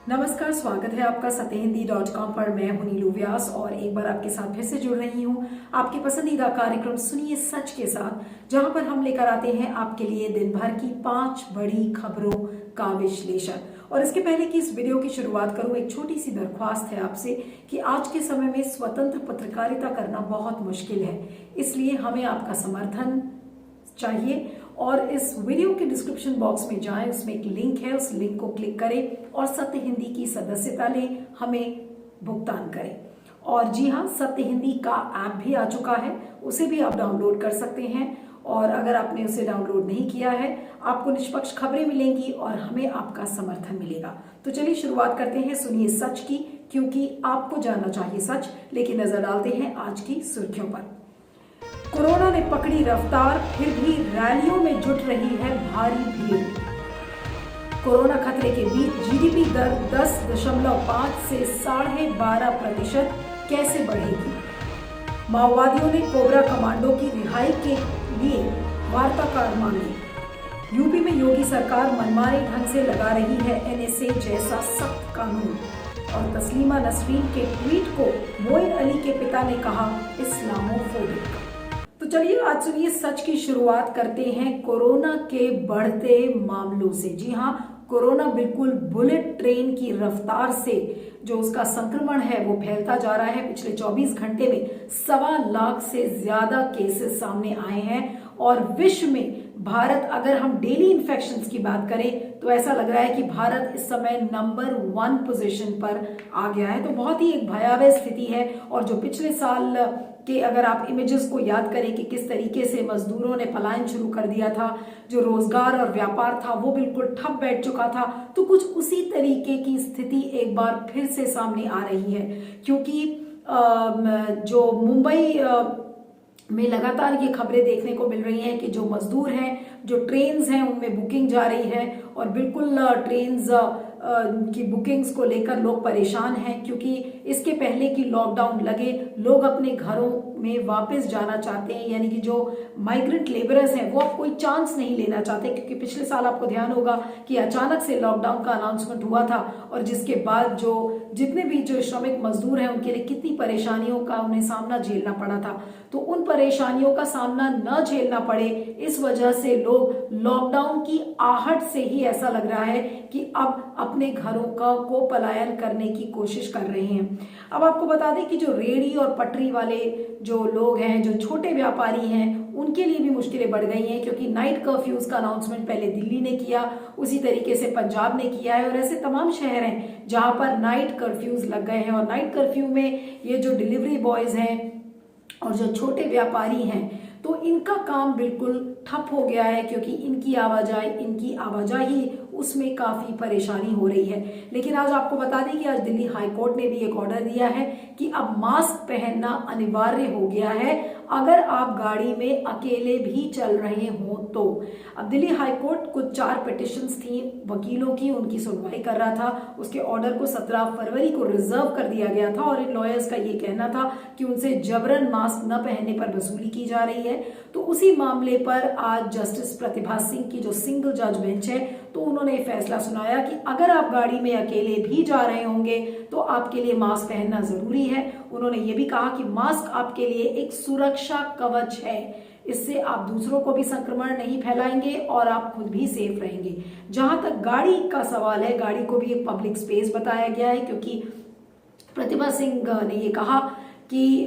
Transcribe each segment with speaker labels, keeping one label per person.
Speaker 1: नमस्कार, स्वागत है आपका सत्यहिंदी.com पर। मैं हूं नीलू व्यास और एक बार आपके साथ फिर से जुड़ रही हूं आपके पसंदीदा कार्यक्रम सुनिए सच के साथ, जहां पर हम लेकर आते हैं आपके लिए दिन भर की 5 बड़ी खबरों का विश्लेषण। और इसके पहले कि इस वीडियो की शुरुआत करूं, एक छोटी सी दरख्वास्त है आपसे कि आज के समय में स्वतंत्र पत्रकारिता करना बहुत मुश्किल है, इसलिए हमें आपका समर्थन चाहिए। और इस वीडियो के डिस्क्रिप्शन बॉक्स में जाएं, उसमें एक लिंक है, उस लिंक को क्लिक करें और सत्य हिंदी की सदस्यता लें, हमें भुगतान करें। और जी हाँ, सत्य हिंदी का ऐप भी आ चुका है, उसे भी आप डाउनलोड कर सकते हैं। और अगर आपने उसे डाउनलोड नहीं किया है, आपको निष्पक्ष खबरें मिलेंगी और हमें आपका समर्थन मिलेगा। तो चलिए शुरुआत करते हैं सुनिए सच की, क्योंकि आपको जानना चाहिए सच। लेकिन नजर डालते हैं आज की सुर्खियों पर। कोरोना ने पकड़ी रफ्तार, फिर भी रैलियों में जुट रही है भारी भीड़। कोरोना खतरे के बीच जीडीपी दर 10.5 से 12.5% कैसे बढ़ेगी? माओवादियों ने कोबरा कमांडो की रिहाई के लिए वार्ताकार मांगे। यूपी में योगी सरकार मनमाने ढंग से लगा रही है एनएसए जैसा सख्त कानून। और तस्लीमा नसरीन के ट्वीट को मोइन अली के पिता ने कहा इस्लामोफोबिक। तो चलिए आज सुनिए सच की शुरुआत करते हैं कोरोना के बढ़ते मामलों से। जी हाँ, कोरोना बिल्कुल बुलेट ट्रेन की रफ्तार से जो उसका संक्रमण है वो फैलता जा रहा है। पिछले 24 घंटे में 1.25 लाख से ज्यादा केसेस सामने आए हैं। और विश्व में भारत, अगर हम डेली इन्फेक्शंस की बात करें तो ऐसा लग रहा है कि भारत इस समय नंबर 1 पोजीशन पर आ गया है। तो बहुत ही एक भयावह स्थिति है। और जो पिछले साल के अगर आप इमेजेस को याद करें कि किस तरीके से मजदूरों ने पलायन शुरू कर दिया था, जो रोजगार और व्यापार था वो बिल्कुल ठप बैठ चुका था, तो कुछ उसी तरीके की स्थिति एक बार फिर से सामने आ रही है। क्योंकि जो मुंबई में लगातार ये खबरें देखने को मिल रही हैं कि जो मजदूर हैं, जो ट्रेन्स हैं, उनमें बुकिंग जा रही है और बिल्कुल ट्रेन्स की बुकिंग्स को लेकर लोग परेशान हैं। क्योंकि इसके पहले कि लॉकडाउन लगे, लोग अपने घरों में वापस जाना चाहते हैं, यानी कि जो माइग्रेंट लेबरर्स हैं वो अब कोई चांस नहीं लेना चाहते। क्योंकि पिछले साल आपको ध्यान होगा कि अचानक से लॉकडाउन का अनाउंसमेंट हुआ था और जिसके बाद जो जितने भी जो श्रमिक मजदूर हैं उनके लिए कितनी परेशानियों का उन्हें सामना झेलना पड़ा था। तो उन परेशानियों का सामना न झेलना पड़े, इस वजह से लोग लॉकडाउन की आहट से ही ऐसा लग रहा है कि अब अपने घरों को पलायन करने की कोशिश कर रहे हैं। अब आपको बता दें कि जो रेहड़ी और पटरी वाले जो लोग हैं, जो छोटे व्यापारी हैं, उनके लिए भी मुश्किलें बढ़ गई हैं। क्योंकि नाइट कर्फ्यूज का अनाउंसमेंट पहले दिल्ली ने किया, उसी तरीके से पंजाब ने किया है और ऐसे तमाम शहर हैं जहां पर नाइट कर्फ्यूज लग गए हैं। और नाइट कर्फ्यू में ये जो डिलीवरी बॉयज हैं और जो छोटे व्यापारी हैं, तो इनका काम बिल्कुल ठप हो गया है। क्योंकि इनकी आवाजाही उसमें काफी परेशानी हो रही है। लेकिन आज आपको बता दें कि आज दिल्ली हाई कोर्ट ने भी एक ऑर्डर दिया है कि अब मास्क पहनना अनिवार्य हो गया है अगर आप गाड़ी में अकेले भी चल रहे हो तो। अब दिल्ली हाई कोर्ट कुछ 4 पिटिशंस थी वकीलों की, उनकी सुनवाई कर रहा था। उसके ऑर्डर को 17 फरवरी को रिजर्व कर दिया गया था और इन लॉयर्स का ये कहना था कि उनसे जबरन मास्क न पहनने पर वसूली की जा रही है। तो उसी मामले पर आज जस्टिस प्रतिभा सिंह की जो सिंगल जज बेंच है, तो उन्होंने फैसला सुनाया कि अगर आप गाड़ी में अकेले भी जा रहे होंगे तो आपके लिए मास्क पहनना जरूरी है। उन्होंने ये भी कहा कि मास्क आपके लिए एक सुरक्षा कवच है, इससे आप दूसरों को भी संक्रमण नहीं फैलाएंगे और आप खुद भी सेफ रहेंगे। जहां तक गाड़ी का सवाल है, गाड़ी को भी एक पब्लिक स्पेस बताया गया है। क्योंकि प्रतिभा सिंह ने ये कहा कि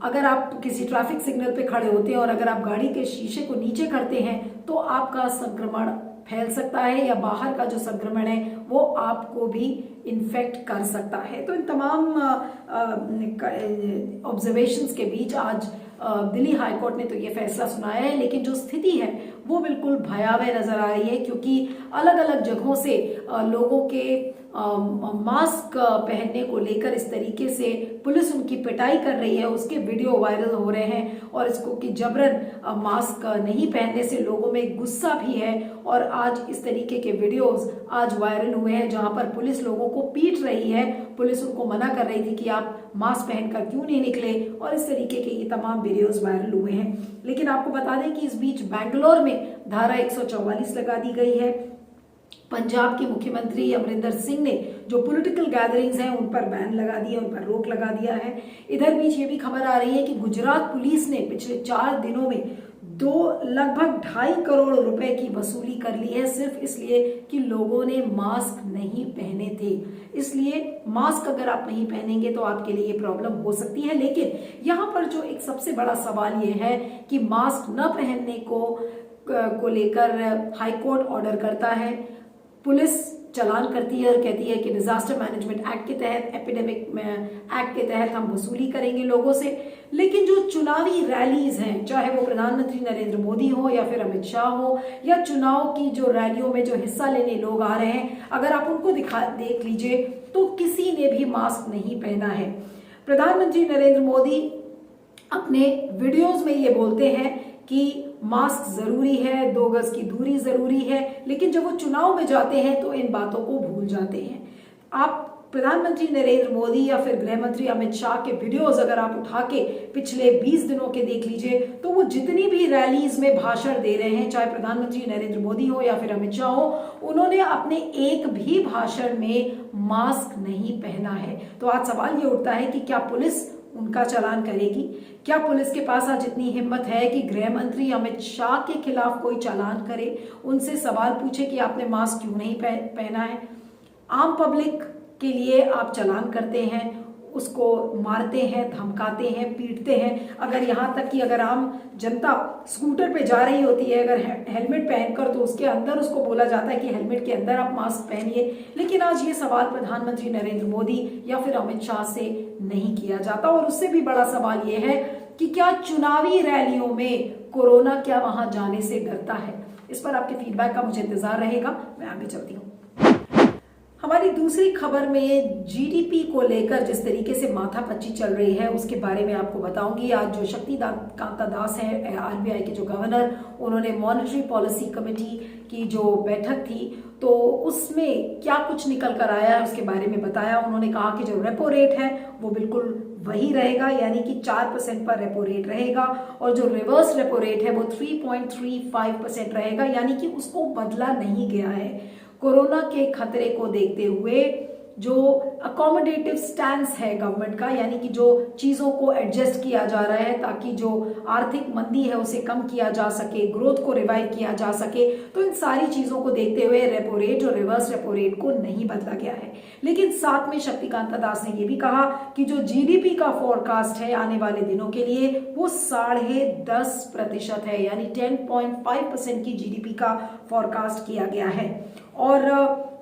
Speaker 1: अगर आप किसी ट्रैफिक सिग्नल पे खड़े होते हैं और अगर आप गाड़ी के शीशे को नीचे करते हैं तो आपका संक्रमण फैल सकता है, या बाहर का जो संक्रमण है वो आपको भी इन्फेक्ट कर सकता है। तो इन तमाम ऑब्जर्वेशंस के बीच आज दिल्ली हाई कोर्ट ने तो ये फैसला सुनाया है। लेकिन जो स्थिति है वो बिल्कुल भयावह नजर आ रही है। क्योंकि अलग अलग जगहों से लोगों के मास्क पहनने को लेकर इस तरीके से पुलिस उनकी पिटाई कर रही है, उसके वीडियो वायरल हो रहे हैं। और इसको कि जबरन मास्क नहीं पहनने से लोगों में गुस्सा भी है। और आज इस तरीके के वीडियोस आज वायरल हुए हैं जहां पर पुलिस लोगों को पीट रही है। पुलिस उनको मना कर रही थी कि आप मास्क पहनकर क्यों नहीं निकले, और इस तरीके के ये तमाम वीडियोस वायरल हुए हैं। लेकिन आपको बता दें कि इस बीच बैंगलोर में धारा 144 लगा दी गई है पंजाब के मुख्यमंत्री अमरिंदर सिंह ने जो पॉलिटिकल गैदरिंग्स हैं उन पर बैन लगा दिया, उन पर रोक लगा दिया है। इधर बीच ये भी खबर आ रही है कि गुजरात पुलिस ने पिछले 4 दिनों में लगभग 2.5 करोड़ रुपए की वसूली कर ली है, सिर्फ इसलिए कि लोगों ने मास्क नहीं पहने थे। इसलिए मास्क अगर आप नहीं पहनेंगे तो आपके लिए ये प्रॉब्लम हो सकती है। लेकिन यहाँ पर जो एक सबसे बड़ा सवाल ये है कि मास्क न पहनने को लेकर हाईकोर्ट ऑर्डर करता है, पुलिस चालान करती है और कहती है कि डिजास्टर मैनेजमेंट एक्ट के तहत, एपिडेमिक एक्ट के तहत हम वसूली करेंगे लोगों से। लेकिन जो चुनावी रैलीज हैं, चाहे वो प्रधानमंत्री नरेंद्र मोदी हो या फिर अमित शाह हो, या चुनाव की जो रैलियों में जो हिस्सा लेने लोग आ रहे हैं, अगर आप उनको देख लीजिए तो किसी ने भी मास्क नहीं पहना है। प्रधानमंत्री नरेंद्र मोदी अपने वीडियोज में ये बोलते हैं कि मास्क जरूरी है, 2 गज की दूरी जरूरी है, लेकिन जब वो चुनाव में जाते हैं तो इन बातों को भूल जाते हैं। आप प्रधानमंत्री नरेंद्र मोदी या फिर गृह मंत्री अमित शाह के वीडियोस अगर आप उठा के पिछले 20 दिनों के देख लीजिए तो वो जितनी भी रैलीज में भाषण दे रहे हैं, चाहे प्रधानमंत्री नरेंद्र मोदी हो या फिर अमित शाह हो, उन्होंने अपने एक भी भाषण में मास्क नहीं पहना है। तो आज सवाल ये उठता है कि क्या पुलिस उनका चालान करेगी? क्या पुलिस के पास आज इतनी हिम्मत है कि गृह मंत्री अमित शाह के खिलाफ कोई चालान करे, उनसे सवाल पूछे कि आपने मास्क क्यों नहीं पहना है? आम पब्लिक के लिए आप चालान करते हैं, उसको मारते हैं, धमकाते हैं, पीटते हैं। अगर यहाँ तक कि अगर आम जनता स्कूटर पे जा रही होती है अगर हेलमेट पहनकर, तो उसके अंदर उसको बोला जाता है कि हेलमेट के अंदर आप मास्क पहनिए। लेकिन आज ये सवाल प्रधानमंत्री नरेंद्र मोदी या फिर अमित शाह से नहीं किया जाता। और उससे भी बड़ा सवाल ये है कि क्या चुनावी रैलियों में कोरोना क्या वहां जाने से डरता है? इस पर आपके फीडबैक का मुझे इंतजार रहेगा। मैं आगे चलती हूँ। हमारी दूसरी खबर में जीडीपी को लेकर जिस तरीके से माथापच्ची चल रही है उसके बारे में आपको बताऊंगी। आज जो शक्तिकांता दास है आरबीआई के जो गवर्नर, उन्होंने मॉनेटरी पॉलिसी कमेटी की जो बैठक थी तो उसमें क्या कुछ निकल कर आया है उसके बारे में बताया। उन्होंने कहा कि जो रेपो रेट है वो बिल्कुल वही रहेगा, यानी कि 4% पर रेपो रेट रहेगा, और जो रिवर्स रेपो रेट है वो 3.35% रहेगा, यानी कि उसको बदला नहीं गया है। कोरोना के खतरे को देखते हुए जो अकोमोडेटिव स्टैंस है गवर्नमेंट का, यानी कि जो चीजों को एडजस्ट किया जा रहा है ताकि जो आर्थिक मंदी है उसे कम किया जा सके, ग्रोथ को रिवाइव किया जा सके, तो इन सारी चीजों को देखते हुए रेपो रेट और रिवर्स रेपो रेट को नहीं बदला गया है। लेकिन साथ में शक्तिकांता दास ने यह भी कहा कि जो जीडीपी का फोरकास्ट है आने वाले दिनों के लिए वो 10.5% है, यानी 10.5% की जीडीपी का फोरकास्ट किया गया है। और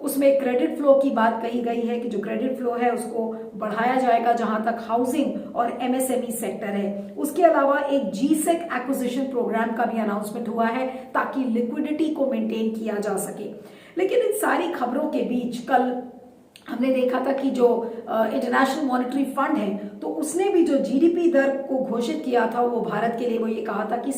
Speaker 1: उसमें क्रेडिट फ्लो की बात कही गई है कि जो क्रेडिट फ्लो है उसको बढ़ाया जाएगा जहां तक हाउसिंग और एमएसएमई सेक्टर है। उसके अलावा एक जीसेक एक्विजिशन प्रोग्राम का भी अनाउंसमेंट हुआ है ताकि लिक्विडिटी को मेंटेन किया जा सके। लेकिन इन सारी खबरों के बीच कल हमने देखा था कि जो इंटरनेशनल मॉनेटरी फंड है तो उसने भी जो जीडीपी दर को घोषित किया था वो भारत के लिए वो ये कहा था कि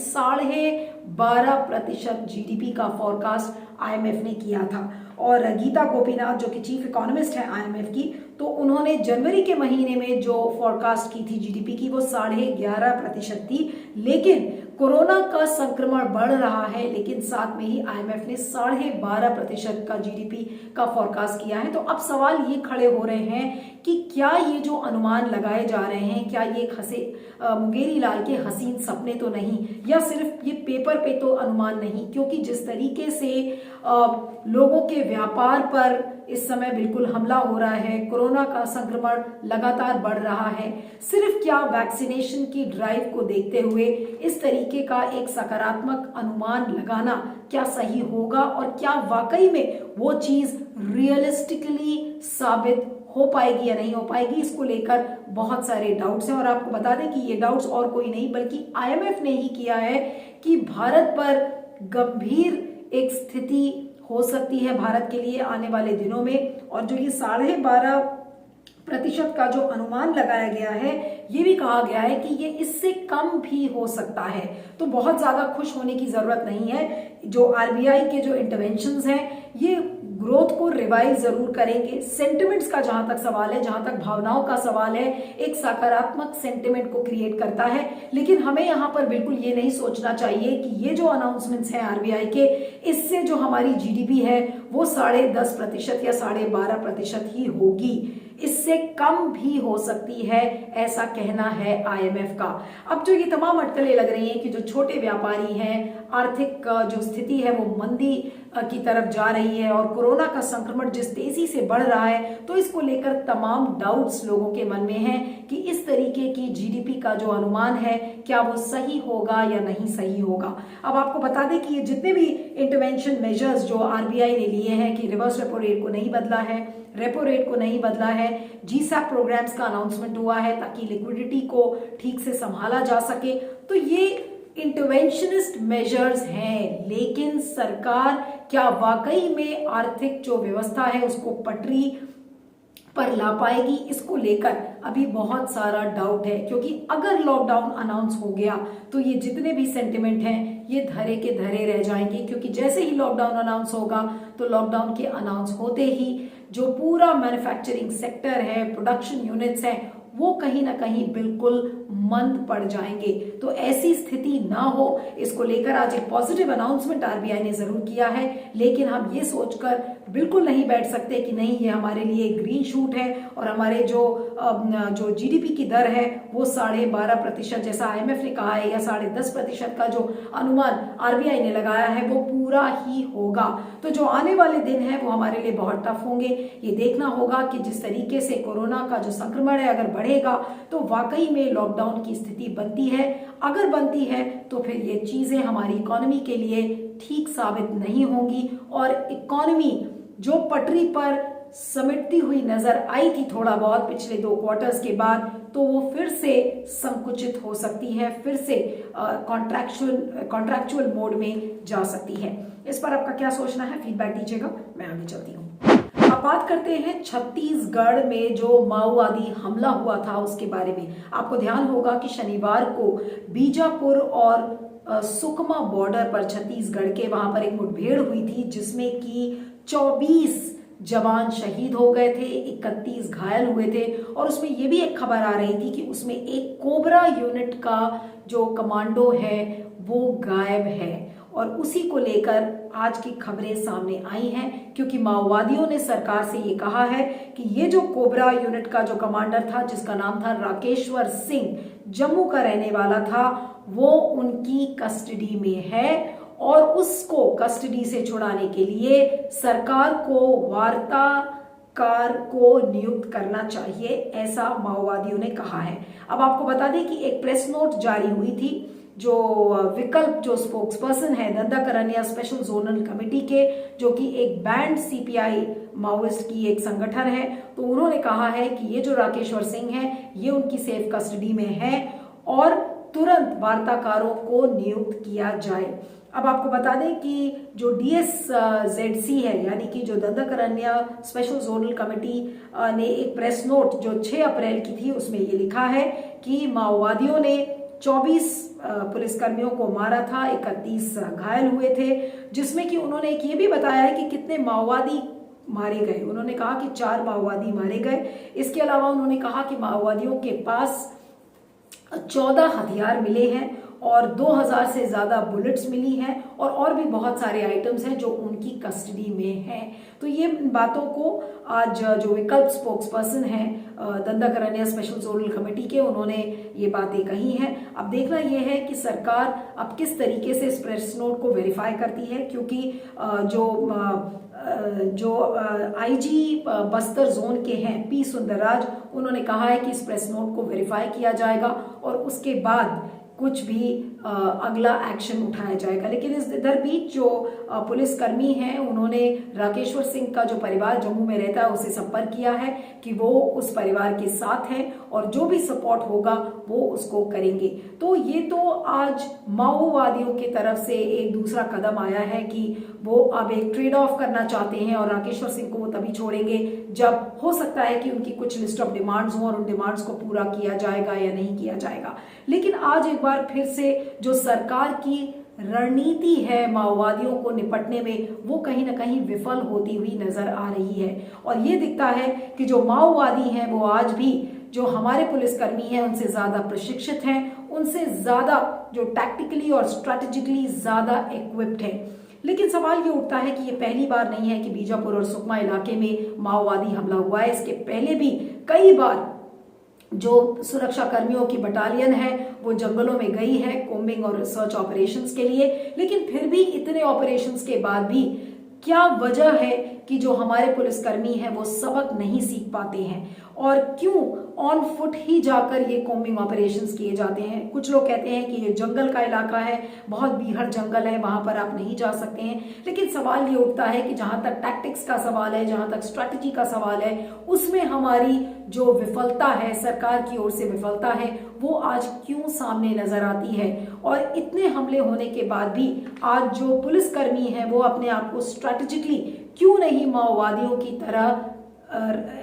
Speaker 1: 12.5% जीडीपी का फोरकास्ट आईएमएफ ने किया था। और गीता गोपीनाथ जो कि चीफ इकोनॉमिस्ट है आईएमएफ की, तो उन्होंने जनवरी के महीने में जो फोरकास्ट की थी जीडीपी की वो 11.5% थी। लेकिन कोरोना का संक्रमण बढ़ रहा है, लेकिन साथ में ही आईएमएफ ने 12.5% का जीडीपी का फोरकास्ट किया है। तो अब सवाल ये खड़े हो रहे हैं कि क्या ये जो अनुमान लगाए जा रहे हैं क्या ये मुंगेरी लाल के हसीन सपने तो नहीं, या सिर्फ ये पेपर पे तो अनुमान नहीं, क्योंकि जिस तरीके से लोगों के व्यापार पर इस समय बिल्कुल हमला हो रहा है, कोरोना का संक्रमण लगातार बढ़ रहा है, सिर्फ क्या वैक्सीनेशन की ड्राइव को देखते हुए इस तरीके का एक सकारात्मक अनुमान लगाना क्या सही होगा, और क्या वाकई में वो चीज रियलिस्टिकली साबित हो पाएगी या नहीं हो पाएगी, इसको लेकर बहुत सारे डाउट्स हैं। और आपको बता दें कि ये डाउट्स और कोई नहीं बल्कि आईएमएफ ने ही किया है कि भारत पर गंभीर एक स्थिति हो सकती है भारत के लिए आने वाले दिनों में। और जो ये 12.5% का जो अनुमान लगाया गया है ये भी कहा गया है कि ये इससे कम भी हो सकता है। तो बहुत ज्यादा खुश होने की जरूरत नहीं है। जो आरबीआई के जो इंटरवेंशंस हैं ये ग्रोथ को रिवाइव जरूर करेंगे। सेंटिमेंट्स का जहां तक सवाल है, जहां तक भावनाओं का सवाल है, एक सकारात्मक सेंटिमेंट को क्रिएट करता है। लेकिन हमें यहां पर बिल्कुल ये नहीं सोचना चाहिए कि ये जो अनाउंसमेंट्स हैं आरबीआई के, इससे जो हमारी जीडीपी है वो 10.5% या 12.5% ही होगी, इससे कम भी हो सकती है, ऐसा कहना है आईएमएफ का। अब जो ये तमाम अटकलें लग रही हैं कि जो छोटे व्यापारी हैं, आर्थिक जो स्थिति है वो मंदी की तरफ जा रही है और कोरोना का संक्रमण जिस तेजी से बढ़ रहा है, तो इसको लेकर तमाम डाउट्स लोगों के मन में हैं कि इस तरीके की जीडीपी का जो अनुमान है क्या वो सही होगा या नहीं सही होगा। अब आपको बता दें कि ये जितने भी इंटरवेंशन मेजर्स जो आरबीआई ने लिए हैं कि रिवर्स रेपो रेट को नहीं बदला है, रेपो रेट को नहीं बदला है, जीसैप प्रोग्राम्स का अनाउंसमेंट हुआ है ताकि लिक्विडिटी को ठीक से संभाला जा सके, तो ये इंटरवेंशनिस्ट मेजर्स हैं। लेकिन सरकार क्या वाकई में आर्थिक जो व्यवस्था है उसको पटरी पर ला पाएगी, इसको लेकर अभी बहुत सारा डाउट है। क्योंकि अगर लॉकडाउन अनाउंस हो गया तो ये जितने भी सेंटिमेंट हैं ये धरे के धरे रह जाएंगे, क्योंकि जैसे ही लॉकडाउन अनाउंस होगा तो लॉकडाउन के अनाउंस होते ही जो पूरा मैन्युफैक्चरिंग सेक्टर है, प्रोडक्शन यूनिट्स हैं, वो कहीं ना कहीं बिल्कुल मंद पड़ जाएंगे। तो ऐसी स्थिति ना हो, इसको लेकर आज एक पॉजिटिव अनाउंसमेंट आरबीआई ने जरूर किया है। लेकिन हम ये सोचकर बिल्कुल नहीं बैठ सकते कि नहीं ये हमारे लिए ग्रीन शूट है और हमारे जो जीडीपी की दर है वो 12.5% जैसा आईएमएफ ने कहा है या 10.5% का जो अनुमान आरबीआई ने लगाया है वो पूरा ही होगा। तो जो आने वाले दिन है वो हमारे लिए बहुत टफ होंगे। ये देखना होगा कि जिस तरीके से कोरोना का जो संक्रमण है अगर बढ़ेगा तो वाकई में लॉकडाउन की स्थिति बनती है। अगर बनती है तो फिर ये चीजें हमारी इकोनॉमी के लिए ठीक साबित नहीं होंगी और इकोनॉमी जो पटरी पर समेटती हुई नजर आई थी थोड़ा बहुत पिछले 2 क्वार्टर्स के बाद, तो वो फिर से संकुचित हो सकती है, फिर से कॉन्ट्रैक्चुअल मोड में जा सकती है। इस पर आपका क्या सोचना है, फीडबैक दीजिएगा, मैं आगे चलती हूँ। अब बात करते हैं छत्तीसगढ़ में जो माओवादी हमला हुआ था उसके बारे में। आपको ध्यान होगा कि शनिवार को बीजापुर और सुकमा बॉर्डर पर छत्तीसगढ़ के वहां पर एक मुठभेड़ हुई थी जिसमें कि 24 जवान शहीद हो गए थे, 31 घायल हुए थे और उसमें यह भी एक खबर आ रही थी कि उसमें एक कोबरा यूनिट का जो कमांडो है वो गायब है। और उसी को लेकर आज की खबरें सामने आई हैं क्योंकि माओवादियों ने सरकार से ये कहा है कि ये जो कोबरा यूनिट का जो कमांडर था जिसका नाम था राकेश्वर सिंह, जम्मू का रहने वाला था, वो उनकी कस्टडी में है और उसको कस्टडी से छुड़ाने के लिए सरकार को वार्ताकार को नियुक्त करना चाहिए, ऐसा माओवादियों ने कहा है। अब आपको बता दें कि एक प्रेस नोट जारी हुई थी जो विकल्प जो स्पोक्स पर्सन है दंडाकरण्या स्पेशल जोनल कमेटी के, जो कि एक बैंड सीपीआई माओइस्ट की एक संगठन है, तो उन्होंने कहा है कि ये जो राकेश्वर सिंह है ये उनकी सेफ कस्टडी में है और तुरंत वार्ताकारों को नियुक्त किया जाए। अब आपको बता दें कि जो DSZC है यानी कि जो दंडाकरण्या स्पेशल जोनल कमेटी ने एक प्रेस नोट जो 6 अप्रैल की थी उसमें ये लिखा है कि माओवादियों ने 24 पुलिसकर्मियों को मारा था, 31 घायल हुए थे, जिसमें कि उन्होंने एक ये भी बताया है कि कितने माओवादी मारे गए। उन्होंने कहा कि 4 माओवादी मारे गए। इसके अलावा उन्होंने कहा कि माओवादियों के पास 14 हथियार मिले हैं और 2000 से ज्यादा बुलेट्स मिली हैं और भी बहुत सारे आइटम्स हैं जो उनकी कस्टडी में हैं। तो ये बातों को आज जो विकल्प स्पोक्स पर्सन है दंडाकरण्या स्पेशल जोनल कमेटी के, उन्होंने ये बातें कही हैं। अब देखना ये है कि सरकार अब किस तरीके से इस प्रेस नोट को वेरीफाई करती है, क्योंकि जो आईजी बस्तर जोन के हैं पी सुंदरराज, उन्होंने कहा है कि इस प्रेस नोट को वेरीफाई किया जाएगा और उसके बाद कुछ भी अगला एक्शन उठाया जाएगा। लेकिन इधर बीच जो पुलिसकर्मी हैं उन्होंने राकेश्वर सिंह का जो परिवार जम्मू में रहता है उसे संपर्क किया है कि वो उस परिवार के साथ हैं और जो भी सपोर्ट होगा वो उसको करेंगे। तो ये तो आज माओवादियों की तरफ से एक दूसरा कदम आया है कि वो अब एक ट्रेड ऑफ करना चाहते हैं और राकेश्वर सिंह को वो तभी छोड़ेंगे जब हो सकता है कि उनकी कुछ लिस्ट ऑफ डिमांड्स हो और उन डिमांड्स को पूरा किया जाएगा या नहीं किया जाएगा। लेकिन आज एक बार फिर से जो सरकार की रणनीति है माओवादियों को निपटने में, वो कहीं ना कहीं विफल होती हुई नजर आ रही है। और ये दिखता है कि जो माओवादी हैं वो आज भी जो हमारे पुलिसकर्मी हैं उनसे ज्यादा प्रशिक्षित हैं, उनसे ज्यादा जो टैक्टिकली और स्ट्रेटेजिकली ज्यादा इक्विप्ड है। लेकिन सवाल ये उठता है कि ये पहली बार नहीं है कि बीजापुर और सुकमा इलाके में माओवादी हमला हुआ है। इसके पहले भी कई बार जो सुरक्षा कर्मियों की बटालियन है वो जंगलों में गई है कोम्बिंग और सर्च ऑपरेशंस के लिए। लेकिन फिर भी इतने ऑपरेशंस के बाद भी क्या वजह है कि जो हमारे पुलिसकर्मी हैं वो सबक नहीं सीख पाते हैं, और क्यों ऑन फुट ही जाकर ये कोम्बिंग ऑपरेशंस किए जाते हैं। कुछ लोग कहते हैं कि ये जंगल का इलाका है, बहुत बीहड़ जंगल है, वहां पर आप नहीं जा सकते हैं। लेकिन सवाल ये उठता है कि जहां तक टैक्टिक्स का सवाल है, जहां तक स्ट्रैटेजी का सवाल है, उसमें हमारी जो विफलता है, सरकार की ओर से विफलता है, वो आज क्यों सामने नजर आती है। और इतने हमले होने के बाद भी आज जो पुलिसकर्मी है वो अपने आप को स्ट्रैटेजिकली क्यों नहीं माओवादियों की तरह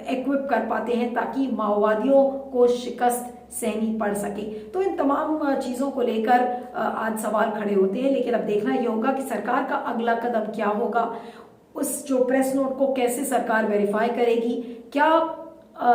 Speaker 1: इक्विप कर पाते हैं ताकि माओवादियों को शिकस्त सहनी पड़ सके। तो इन तमाम चीजों को लेकर आज सवाल खड़े होते हैं। लेकिन अब देखना यह होगा कि सरकार का अगला कदम क्या होगा, उस जो प्रेस नोट को कैसे सरकार वेरीफाई करेगी, क्या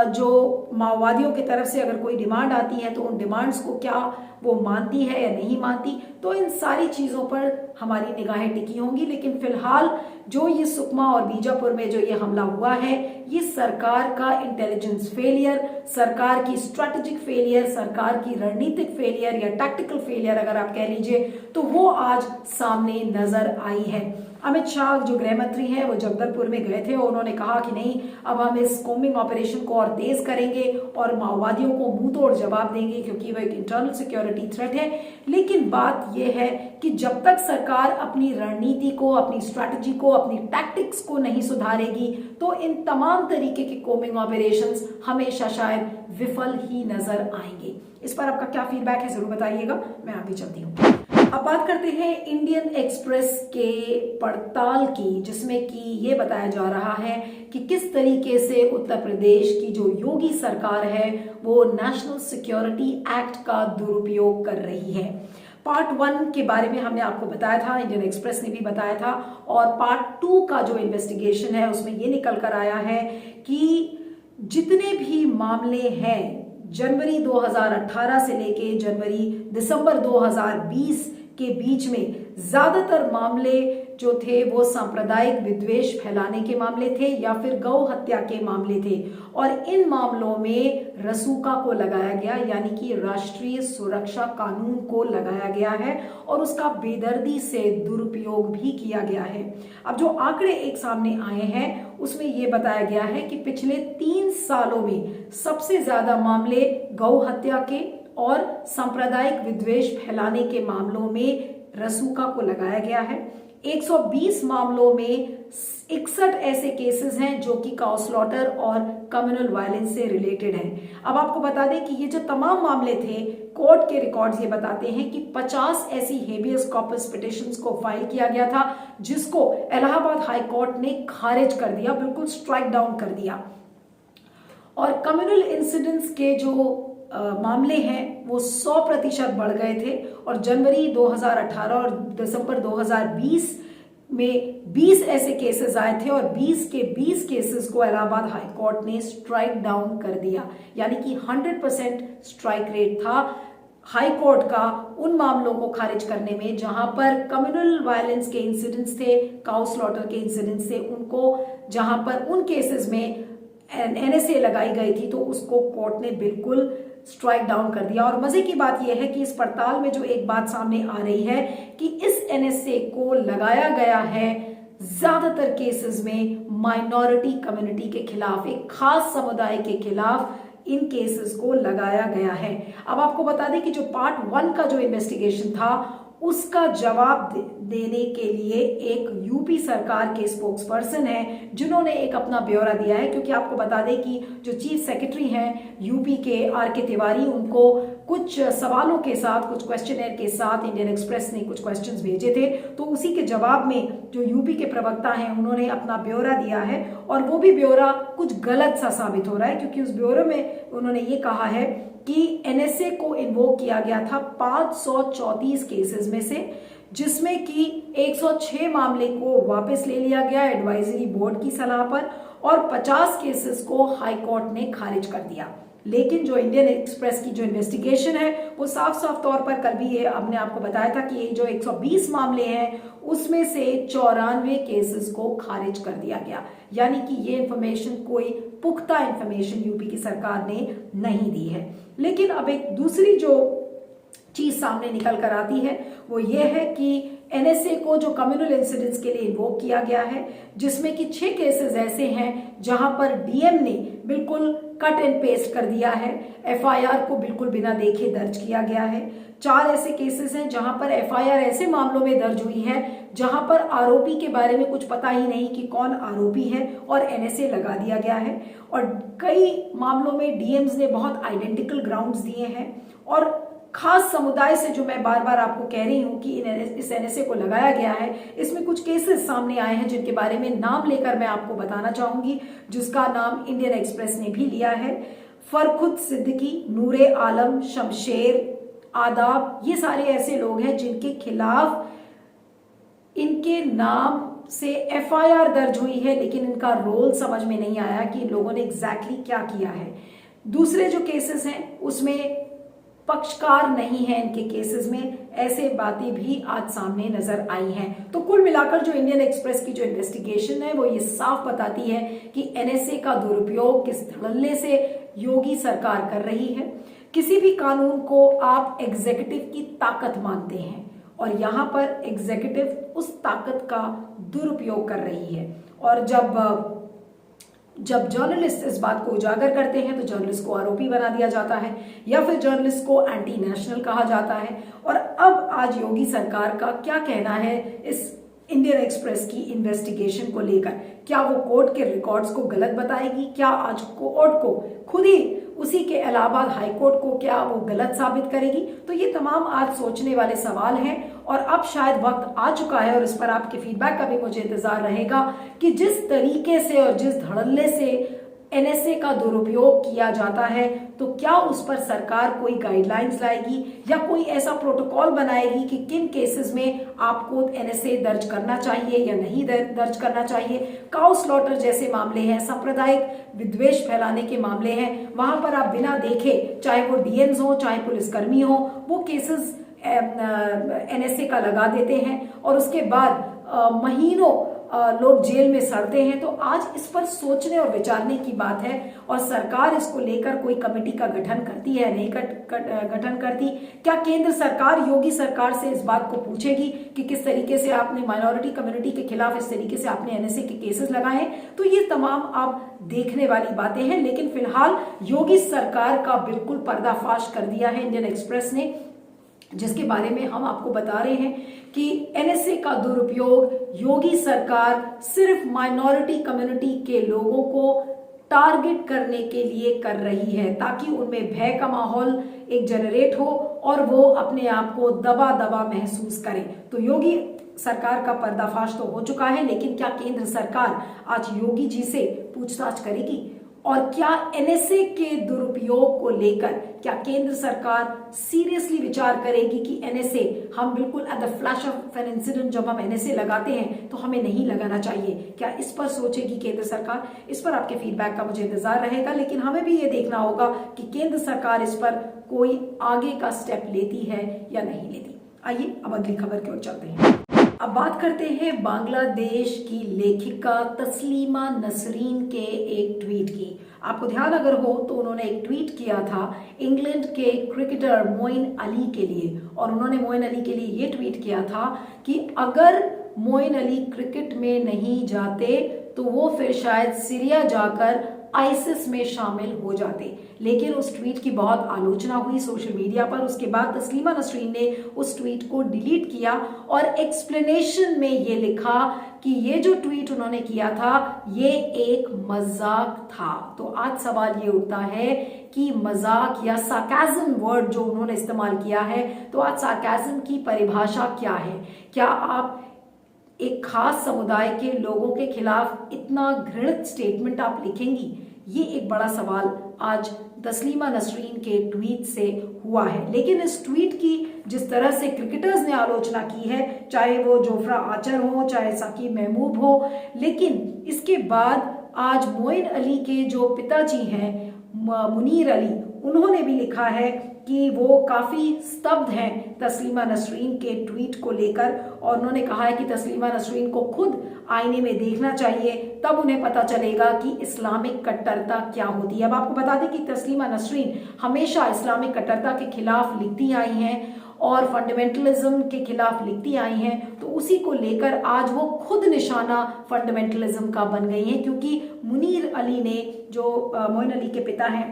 Speaker 1: जो माओवादियों की तरफ से अगर कोई डिमांड आती है तो उन डिमांड्स को क्या वो मानती है या नहीं मानती। तो इन सारी चीजों पर हमारी निगाहें टिकी होंगी। लेकिन फिलहाल जो ये सुकमा और बीजापुर में जो ये हमला हुआ है, ये सरकार का इंटेलिजेंस फेलियर, सरकार की स्ट्रैटेजिक फेलियर, सरकार की रणनीतिक फेलियर या टैक्टिकल फेलियर अगर आप कह लीजिए, तो वो आज सामने नजर आई है। अमित शाह जो गृह मंत्री हैं वो जगदलपुर में गए थे और उन्होंने कहा कि नहीं, अब हम इस कोम्बिंग ऑपरेशन को और तेज करेंगे और माओवादियों को मुंह तोड़ जवाब देंगे क्योंकि वो एक इंटरनल सिक्योरिटी थ्रेट है। लेकिन बात यह है कि जब तक सरकार अपनी रणनीति को, अपनी स्ट्रैटेजी को, अपनी टैक्टिक्स को नहीं सुधारेगी तो इन तमाम तरीके के कोम्बिंग ऑपरेशंस हमेशा शायद विफल ही नजर आएंगे। इस पर आपका क्या फीडबैक है जरूर बताइएगा। मैं आगे चलती हूँ। अब बात करते हैं इंडियन एक्सप्रेस के पड़ताल की, जिसमें कि ये बताया जा रहा है कि किस तरीके से उत्तर प्रदेश की जो योगी सरकार है वो नेशनल सिक्योरिटी एक्ट का दुरुपयोग कर रही है। पार्ट 1 के बारे में हमने आपको बताया था, इंडियन एक्सप्रेस ने भी बताया था, और पार्ट 2 का जो इन्वेस्टिगेशन है उसमें ये निकल कर आया है कि जितने भी मामले हैं जनवरी 2018 से लेके दिसंबर 2020 के बीच में ज्यादातर मामले जो थे वो सांप्रदायिक विद्वेष फैलाने के मामले थे या फिर गौ हत्या के मामले थे। और इन मामलों में रसूका को लगाया गया, यानी कि राष्ट्रीय सुरक्षा कानून को लगाया गया है और उसका बेदर्दी से दुरुपयोग भी किया गया है। अब जो आंकड़े एक सामने आए हैं उसमें यह बताया गया है कि पिछले 3 सालों में सबसे ज्यादा मामले गौ हत्या के और सांप्रदायिक विद्वेष फैलाने के मामलों में रसूका को लगाया गया है। 120 मामलों में 61 ऐसे केसेस हैं जो कि काउ स्लॉटर और कम्युनल वायलेंस से रिलेटेड हैं। अब आपको बता दें कि ये जो तमाम मामले थे, कोर्ट के रिकॉर्ड्स ये बताते हैं कि 50 ऐसी हेबियस कॉर्पस पिटिशंस को फाइल किया गया था जिसको इलाहाबाद हाई कोर्ट ने खारिज कर दिया, बिल्कुल स्ट्राइक डाउन कर दिया। और कम्युनल इंसिडेंट्स के जो मामले हैं वो 100% बढ़ गए थे और जनवरी 2018 और दिसंबर 2020 में 20 ऐसे केसेस आए थे और 20 के 20 केसेस को इलाहाबाद हाई कोर्ट ने स्ट्राइक डाउन कर दिया, यानी कि 100% स्ट्राइक रेट था हाई कोर्ट का उन मामलों को खारिज करने में जहां पर कम्युनल वायलेंस के इंसिडेंट्स थे, काउ स्लॉटर के इंसिडेंट्स थे, उनको जहां पर उन केसेस में एनएसए लगाई गई थी तो उसको कोर्ट ने बिल्कुल स्ट्राइक डाउन कर दिया। और मजे की बात यह है कि इस पड़ताल में जो एक बात सामने आ रही है कि इस एनएसए को लगाया गया है ज्यादातर केसेस में माइनॉरिटी कम्युनिटी के खिलाफ, एक खास समुदाय के खिलाफ इन केसेस को लगाया गया है। अब आपको बता दें कि जो पार्ट 1 का जो इन्वेस्टिगेशन था उसका जवाब देने के लिए एक यूपी सरकार के स्पोक्स पर्सन है जिन्होंने एक अपना ब्यौरा दिया है, क्योंकि आपको बता दें कि जो चीफ सेक्रेटरी हैं यूपी के आर के तिवारी, उनको कुछ सवालों के साथ, कुछ क्वेश्चनर के साथ इंडियन एक्सप्रेस ने कुछ क्वेश्चंस भेजे थे। तो उसी के जवाब में जो यूपी के प्रवक्ता हैं उन्होंने अपना ब्यौरा दिया है, और वो भी ब्यौरा कुछ गलत सा साबित हो रहा है, क्योंकि उस ब्यौरे में उन्होंने ये कहा है कि एनएसए को इन्वोक किया गया था 534 केसेस में से, जिसमें कि 106 मामले को वापस ले लिया गया एडवाइजरी बोर्ड की सलाह पर, और 50 केसेस को हाई कोर्ट ने खारिज कर दिया। लेकिन जो इंडियन एक्सप्रेस की जो इन्वेस्टिगेशन है वो साफ साफ तौर पर, कल भी ये हमने आपको बताया था कि ये जो 120 मामले हैं उसमें से 94 केसेस को खारिज कर दिया गया, यानी कि ये इंफॉर्मेशन कोई पुख्ता इंफॉर्मेशन यूपी की सरकार ने नहीं दी है। लेकिन अब एक दूसरी जो चीज सामने निकल कर आती है वो ये है कि एनएसए को जो कम्युनल इंसिडेंट्स के लिए इन्वोक किया गया है, जिसमें कि 6 केसेस ऐसे हैं जहां पर डीएम ने बिल्कुल कट एंड पेस्ट कर दिया है, एफआईआर को बिल्कुल बिना देखे दर्ज किया गया है। 4 ऐसे केसेस हैं जहां पर एफआईआर ऐसे मामलों में दर्ज हुई है जहां पर आरोपी के बारे में कुछ पता ही नहीं कि कौन आरोपी है और एनएसए लगा दिया गया है। और कई मामलों में डीएम्स ने बहुत आइडेंटिकल ग्राउंड्स दिए हैं, और खास समुदाय से जो मैं बार बार आपको कह रही हूं कि इस एनएसए को लगाया गया है, इसमें कुछ केसेस सामने आए हैं जिनके बारे में नाम लेकर मैं आपको बताना चाहूंगी, जिसका नाम इंडियन एक्सप्रेस ने भी लिया है। फरखुद सिद्दीकी, नूरे आलम, शमशेर, आदाब, ये सारे ऐसे लोग हैं जिनके खिलाफ इनके नाम से एफआईआर दर्ज हुई है, लेकिन इनका रोल समझ में नहीं आया कि इन लोगों ने एग्जैक्टली क्या किया है। दूसरे जो केसेस हैं उसमें पक्षकार नहीं है इनके केसेस में, ऐसे बातें भी आज सामने नजर आई हैं। तो कुल मिलाकर जो इंडियन एक्सप्रेस की जो इन्वेस्टिगेशन है वो ये साफ बताती है कि एनएसए का दुरुपयोग किस धड़ल्ले से योगी सरकार कर रही है। किसी भी कानून को आप एग्जीक्यूटिव की ताकत मानते हैं, और यहां पर एग्जीक्यूटिव उस ताकत का दुरुपयोग कर रही है। और जब जर्नलिस्ट इस बात को उजागर करते हैं तो जर्नलिस्ट को आरोपी बना दिया जाता है, या फिर जर्नलिस्ट को एंटी नेशनल कहा जाता है। और अब आज योगी सरकार का क्या कहना है इस इंडियन एक्सप्रेस की इन्वेस्टिगेशन को लेकर? क्या वो कोर्ट के रिकॉर्ड्स को गलत बताएगी? क्या आज कोर्ट को खुद ही, उसी के अलावा हाई कोर्ट को क्या वो गलत साबित करेगी? तो ये तमाम आज सोचने वाले सवाल हैं, और अब शायद वक्त आ चुका है, और इस पर आपके फीडबैक का भी मुझे इंतजार रहेगा कि जिस तरीके से और जिस धड़ल्ले से एनएसए का दुरुपयोग किया जाता है, तो क्या उस पर सरकार कोई गाइडलाइंस लाएगी या कोई ऐसा प्रोटोकॉल बनाएगी कि किन केसेस में आपको एनएसए दर्ज करना चाहिए या नहीं दर्ज करना चाहिए। काउ स्लॉटर जैसे मामले हैं, सांप्रदायिक विद्वेष फैलाने के मामले हैं, वहां पर आप बिना देखे, चाहे वो डीएम्स हो चाहे पुलिसकर्मी हो, वो केसेस एनएसए का लगा देते हैं, और उसके बाद महीनों लोग जेल में सड़ते हैं। तो आज इस पर सोचने और विचारने की बात है, और सरकार इसको लेकर कोई कमेटी का गठन करती है, नहीं गठन करती? क्या केंद्र सरकार योगी सरकार से इस बात को पूछेगी कि किस तरीके से आपने माइनॉरिटी कम्युनिटी के खिलाफ इस तरीके से आपने एनएसए के केसेस लगाए? तो ये तमाम अब देखने वाली बातें हैं, लेकिन फिलहाल योगी सरकार का बिल्कुल पर्दाफाश कर दिया है इंडियन एक्सप्रेस ने, जिसके बारे में हम आपको बता रहे हैं कि एनएसए का दुरुपयोग योगी सरकार सिर्फ माइनॉरिटी कम्युनिटी के लोगों को टारगेट करने के लिए कर रही है, ताकि उनमें भय का माहौल एक जनरेट हो और वो अपने आप को दबा दबा महसूस करें। तो योगी सरकार का पर्दाफाश तो हो चुका है, लेकिन क्या केंद्र सरकार आज योगी जी से पूछताछ करेगी? और क्या एनएसए के दुरुपयोग को लेकर क्या केंद्र सरकार सीरियसली विचार करेगी कि एनएसए, हम बिल्कुल at the flash of an incident जब हम एनएसए लगाते हैं तो हमें नहीं लगाना चाहिए? क्या इस पर सोचेगी केंद्र सरकार? इस पर आपके फीडबैक का मुझे इंतजार रहेगा, लेकिन हमें भी ये देखना होगा कि केंद्र सरकार इस पर कोई आगे का स्टेप लेती है या नहीं लेती। आइए अब अगली खबर की ओर चलते हैं। अब बात करते हैं बांग्लादेश की लेखिका तस्लीमा नसरीन के एक ट्वीट की। आपको ध्यान अगर हो तो उन्होंने एक ट्वीट किया था इंग्लैंड के क्रिकेटर मोइन अली के लिए, और उन्होंने मोइन अली के लिए ये ट्वीट किया था कि अगर मोइन अली क्रिकेट में नहीं जाते तो वो फिर शायद सीरिया जाकर आईसिस में शामिल हो जाते। लेकिन उस ट्वीट की बहुत आलोचना हुई सोशल मीडिया पर। उसके बाद तस्लीमा नसरीन ने उस ट्वीट को डिलीट किया और एक्सप्लेनेशन में ये लिखा कि ये जो ट्वीट उन्होंने किया था ये एक मजाक था। तो आज सवाल ये उठता है कि मजाक या सार्काज्म वर्ड जो उन्होंने इस्तेमाल किया है, तो आज सार्काज्म की परिभाषा क्या है? क्या आप एक खास समुदाय के लोगों के खिलाफ इतना घृणित स्टेटमेंट आप लिखेंगी? ये एक बड़ा सवाल आज तस्लीमा नसरीन के ट्वीट से हुआ है। लेकिन इस ट्वीट की जिस तरह से क्रिकेटर्स ने आलोचना की है, चाहे वो जोफ्रा आर्चर हो, चाहे साकिब महमूद हो, लेकिन इसके बाद आज मोइन अली के जो पिताजी हैं मुनीर अली, उन्होंने भी लिखा है कि वो काफी स्तब्ध हैं तस्लीमा नसरीन के ट्वीट को लेकर, और उन्होंने कहा है कि तस्लीमा नसरीन को खुद आईने में देखना चाहिए, तब उन्हें पता चलेगा कि इस्लामिक कट्टरता क्या होती है। अब आपको बता दें कि तस्लीमा नसरीन हमेशा इस्लामिक कट्टरता के खिलाफ लिखती आई हैं और फंडामेंटलिज्म के खिलाफ लिखती आई हैं, तो उसी को लेकर आज वो खुद निशाना फंडामेंटलिज्म का बन गई हैं। क्योंकि मुनीर अली ने, जो मोइन अली के पिता हैं,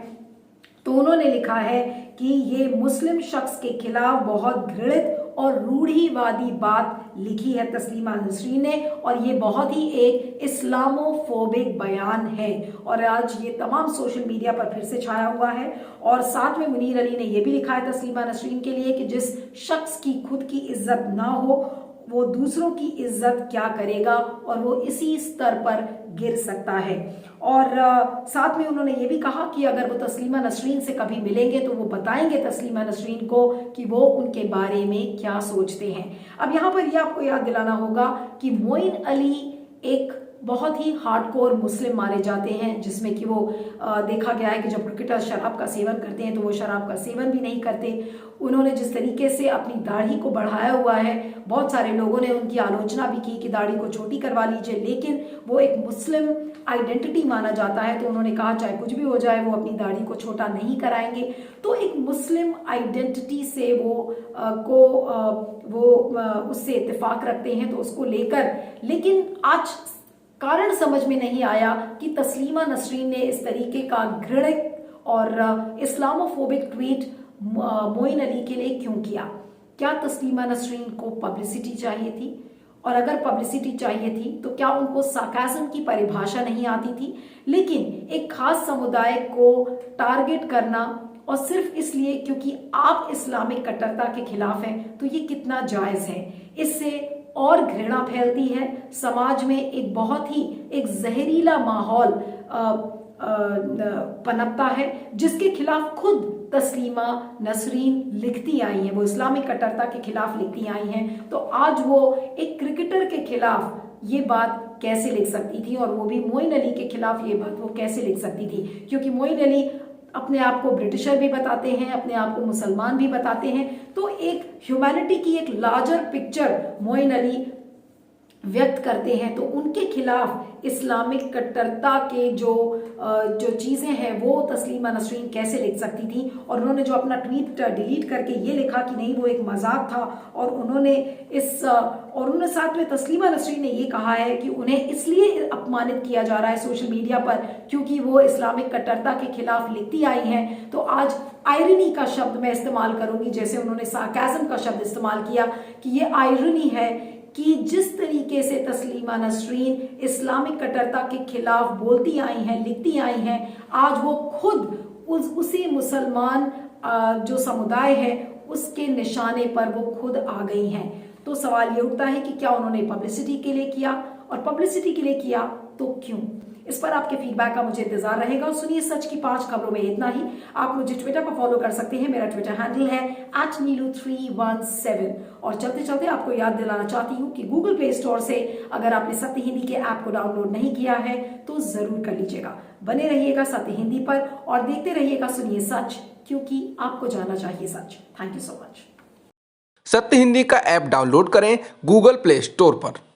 Speaker 1: तो उन्होंने लिखा है कि ये मुस्लिम शख्स के खिलाफ बहुत घृणित और रूढ़िवादी बात लिखी है तस्लीमा नसरीन ने, और ये बहुत ही एक इस्लामोफोबिक बयान है। और आज ये तमाम सोशल मीडिया पर फिर से छाया हुआ है। और साथ में मुनीर अली ने यह भी लिखा है तस्लीमा नसरीन के लिए कि जिस शख्स की खुद की इज्जत ना हो वो दूसरों की इज्जत क्या करेगा, और वो इसी स्तर पर गिर सकता है। और साथ में उन्होंने ये भी कहा कि अगर वो तस्लीमा नसरीन से कभी मिलेंगे तो वो बताएंगे तस्लीमा नसरीन को कि वो उनके बारे में क्या सोचते हैं। अब यहाँ पर यह आपको याद दिलाना होगा कि मोइन अली एक बहुत ही हार्डकोर मुस्लिम माने जाते हैं, जिसमें कि वो देखा गया है कि जब क्रिकेटर शराब का सेवन करते हैं तो वो शराब का सेवन भी नहीं करते। उन्होंने जिस तरीके से अपनी दाढ़ी को बढ़ाया हुआ है, बहुत सारे लोगों ने उनकी आलोचना भी की कि दाढ़ी को छोटी करवा लीजिए, लेकिन वो एक मुस्लिम आइडेंटिटी माना जाता है, तो उन्होंने कहा चाहे कुछ भी हो जाए वो अपनी दाढ़ी को छोटा नहीं कराएंगे। तो एक मुस्लिम आइडेंटिटी से वो उससे इत्तेफाक रखते हैं, तो उसको लेकर, लेकिन आज कारण समझ में नहीं आया कि तस्लीमा नसरीन ने इस तरीके का घृणित और इस्लामोफोबिक ट्वीट मोइन अली के लिए क्यों किया। क्या तस्लीमा नसरीन को पब्लिसिटी चाहिए थी? और अगर पब्लिसिटी चाहिए थी तो क्या उनको सार्काज्म की परिभाषा नहीं आती थी? लेकिन एक खास समुदाय को टारगेट करना, और सिर्फ इसलिए क्योंकि आप इस्लामिक कट्टरता के खिलाफ हैं, तो ये कितना जायज है? इससे और घृणा फैलती है समाज में, एक बहुत ही एक जहरीला माहौल पनपता है, जिसके खिलाफ खुद तस्लीमा नसरीन लिखती आई हैं। वो इस्लामिक कट्टरता के खिलाफ लिखती आई हैं, तो आज वो एक क्रिकेटर के खिलाफ ये बात कैसे लिख सकती थी, और वो भी मोइन अली के खिलाफ ये बात वो कैसे लिख सकती थी? क्योंकि मोइन अली अपने आप को ब्रिटिशर भी बताते हैं, अपने आप को मुसलमान भी बताते हैं, तो एक ह्यूमैनिटी की एक लार्जर पिक्चर मोइन अली व्यक्त करते हैं। तो उनके खिलाफ इस्लामिक कट्टरता के जो चीजें हैं वो तस्लीमा नसरीन कैसे लिख सकती थी? और उन्होंने जो अपना ट्वीट डिलीट करके ये लिखा कि नहीं वो एक मजाक था, और उन्होंने साथ में तस्लीमा नसरीन ने ये कहा है कि उन्हें इसलिए अपमानित किया जा रहा है सोशल मीडिया पर क्योंकि वो इस्लामिक कट्टरता के खिलाफ लिखती आई हैं। तो आज आयरनी का शब्द मैं इस्तेमाल करूंगी, जैसे उन्होंने सार्काज्म का शब्द इस्तेमाल किया, कि ये आयरनी है कि जिस तरीके से तस्लीमा नसरीन इस्लामिक कट्टरता के खिलाफ बोलती आई हैं, लिखती आई हैं, आज वो खुद उसी मुसलमान जो समुदाय है उसके निशाने पर वो खुद आ गई हैं। तो सवाल ये उठता है कि क्या उन्होंने पब्लिसिटी के लिए किया, और पब्लिसिटी के लिए किया तो क्यों? इस पर आपके फीडबैक का मुझे इंतजार रहेगा। और सुनिए सच की 5 खबरों में इतना ही। आप मुझे ट्विटर पर फॉलो कर सकते हैं, मेरा ट्विटर हैंडल है @neelu317। और चलते चलते आपको याद दिलाना चाहती हूँ कि गूगल प्ले स्टोर से अगर आपने सत्य हिंदी के ऐप को डाउनलोड नहीं किया है तो जरूर कर लीजिएगा। बने रहिएगा सत्य हिंदी पर और देखते रहिएगा सुनिए सच, क्योंकि आपको जानना चाहिए सच। Thank you so much.
Speaker 2: Satya Hindi का ऐप डाउनलोड करें गूगल प्ले स्टोर पर।